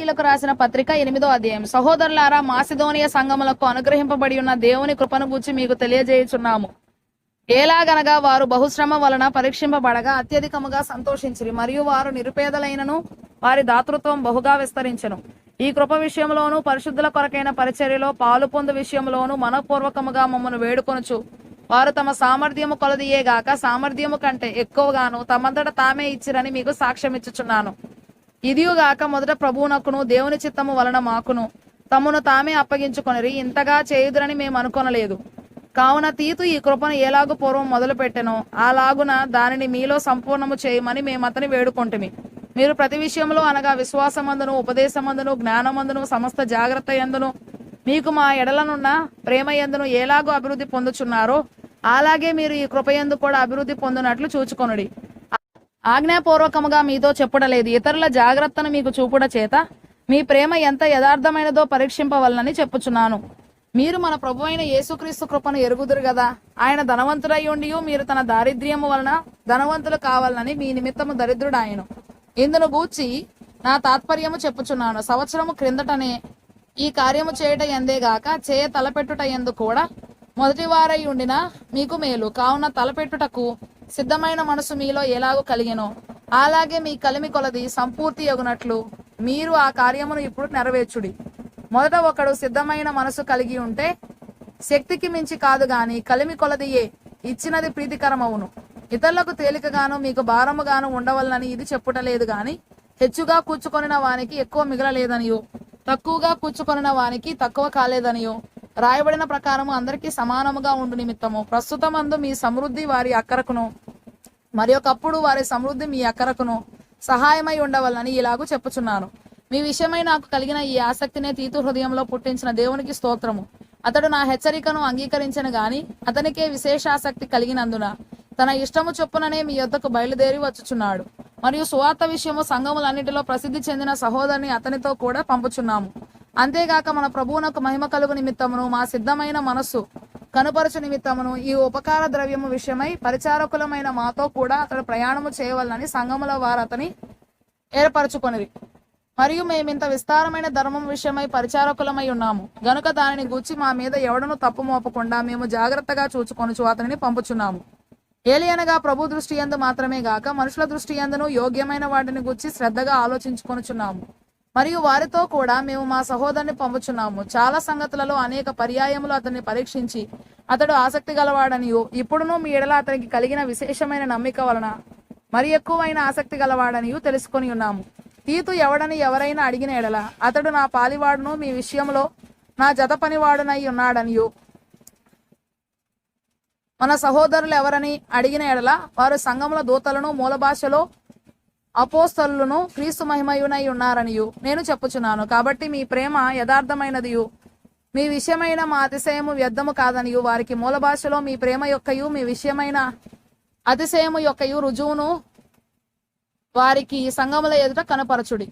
లకు రాసిన పత్రిక 8వ అధ్యాయం. సహోదరులారా, మాసిదోనియ సంఘములకు అనుగ్రహింపబడి ఉన్న దేవుని కృపను గూర్చి మీకు తెలియజేయుచున్నాము. ఎలాగనగా వారు బహుశ్రమ వలన పరీక్షింపబడగా అత్యధికముగా సంతోషించిరి, మరియు వారు నిరుపేదలైనను వారి దాతృత్వం బహుగా విస్తరించెను. ఈ కృప విషయంలోను పరిశుద్ధుల కొరకైన పరిచర్యలో పాలు పొందు విషయంలోను మనపూర్వకముగా మమ్మను వేడుకొనుచు వారు తమ సామర్థ్యము కొలదియే గాక సామర్థ్యము కంటే ఎక్కువగాను తమంతట తామే ఇచ్చిరని మీకు సాక్ష్యమిచ్చుచున్నాను. ఇదియుగాక మొదట ప్రభువునకును దేవుని చిత్తము వలన మాకును తమను తామే అప్పగించుకొనిరి, ఇంతగా చేయుదురని మేము అనుకొనలేదు. కావున తీతు ఈ కృపను ఎలాగు పూర్వం మొదలు పెట్టెనో అలాగున దానిని మీలో సంపూర్ణము చేయమని మేమతని వేడుకొంటిమి. మీరు ప్రతి విషయంలో అనగా విశ్వాసమందును ఉపదేశమందును జ్ఞానమందును సమస్త జాగ్రత్త యందును మీకు మా ఎడలనున్న ప్రేమ యందును ఎలాగో అభివృద్ధి పొందుచున్నారో అలాగే మీరు ఈ కృపయందు కూడా అభివృద్ధి పొందినట్లు చూచుకొనుడి. ఆజ్ఞాపూర్వకముగా మీతో చెప్పుడలేదు, ఇతరుల జాగ్రత్తను మీకు చూపుట చేత మీ ప్రేమ ఎంత యథార్థమైనదో పరీక్షింపవలనని చెప్పుచున్నాను. మీరు మన ప్రభు అయిన యేసుక్రీస్తు కృపను ఎరుగుదురు గదా. ఆయన ధనవంతుడై ఉండి మీరు తన దారిద్ర్యము వలన ధనవంతులు కావాలని మీ నిమిత్తము దరిద్రుడాయను. ఇందును గూర్చి నా తాత్పర్యము చెప్పుచున్నాను. సంవత్సరము క్రిందటనే ఈ కార్యము చేయట ఎందేగాక చేయ తలపెట్టుట ఎందు కూడా మొదటి వారై ఉండిన మీకు మేలు. కావున తలపెట్టుటకు సిద్ధమైన మనసు మీలో ఎలాగో కలిగెనో అలాగే మీ కలిమి కొలది సంపూర్తి యగునట్లు మీరు ఆ కార్యమును ఇప్పుడు నెరవేర్చుడి. మొదట ఒకడు సిద్ధమైన మనసు కలిగి ఉంటే శక్తికి మించి కాదు గాని కలిమి కొలదియే ఇచ్చినది ప్రీతికరమవును. ఇతరులకు తేలికగాను మీకు భారముగాను ఉండవలనని ఇది చెప్పుటలేదు గాని హెచ్చుగా కూర్చుకొనిన వానికి ఎక్కువ మిగలలేదనియో తక్కువగా కూర్చుకొనిన వానికి తక్కువ కాలేదనియో రాయబడిన ప్రకారము అందరికీ సమానముగా ఉండు నిమిత్తము ప్రస్తుతమందు మీ సమృద్ధి వారి అక్కరకును మరి ఒకప్పుడు వారి సమృద్ధి మీ అక్కరకును సహాయమై ఉండవలనని ఇలాగూ చెప్పుచున్నాను. మీ విషయమై నాకు కలిగిన ఈ ఆసక్తినే తీతు హృదయంలో పుట్టించిన దేవునికి స్తోత్రము. అతడు నా హెచ్చరికను అంగీకరించను గాని అతనికే విశేషాసక్తి కలిగినందున తన ఇష్టము చొప్పుననే మీ యొద్దకు బయలుదేరి వచ్చుచున్నాడు. మరియు సువార్త విషయము సంఘములన్నిటిలో ప్రసిద్ధి చెందిన సహోదరుని అతనితో కూడా పంపుచున్నాము. అంతేగాక మన ప్రభువునకు మహిమ కలుగు నిమిత్తమును మా సిద్ధమైన మనస్సు కనుపరచు నిమిత్తమును ఈ ఉపకార ద్రవ్యము విషయమై పరిచారకులమైన మాతో కూడా అతడు ప్రయాణము చేయవలనని సంఘముల వారు అతని ఏర్పరచుకొనిరి. మరియు మేమింత విస్తారమైన ధర్మం విషయమై పరిచారకులమై ఉన్నాము గనుక దానిని గూర్చి మా మీద ఎవడను తప్పు మోపకుండా మేము జాగ్రత్తగా చూచుకొనుచు అతనిని పంపుచున్నాము. ఏలియనగా ప్రభు దృష్టి యందు మాత్రమే గాక మనుషుల దృష్టి యందును యోగ్యమైన వాటిని గూర్చి శ్రద్ధగా ఆలోచించుకొనుచున్నాము. మరియు వారితో కూడా మేము మా సహోదరుని పంపుచున్నాము. చాలా సంగతులలో అనేక పర్యాయములు అతన్ని పరీక్షించి అతడు ఆసక్తి గలవాడనియు ఇప్పుడును మీ ఎడల అతనికి కలిగిన విశేషమైన నమ్మిక వలన మరి ఎక్కువైన ఆసక్తి గలవాడనియు తెలుసుకొని ఉన్నాము. తీతు ఎవడని ఎవరైనా అడిగిన ఎడల అతడు నా పాలివాడును మీ విషయంలో నా జత పనివాడునై ఉన్నాడనియు మన సహోదరులు ఎవరని అడిగిన ఎడల వారు సంఘముల దూతలను మూల భాషలో అపోస్తలులను క్రీస్తు మహిమయునై ఉన్నారనియు నేను చెప్పుచున్నాను. కాబట్టి మీ ప్రేమ యథార్థమైనదియు మీ విషయమైన మా అతిశయము వ్యర్థము కాదనియు వారికి మూల భాషలో మీ ప్రేమ యొక్కయు మీ విషయమైన అతిశయము యొక్కయు రుజువును వారికి సంఘముల ఎదుట కనపరచుడి.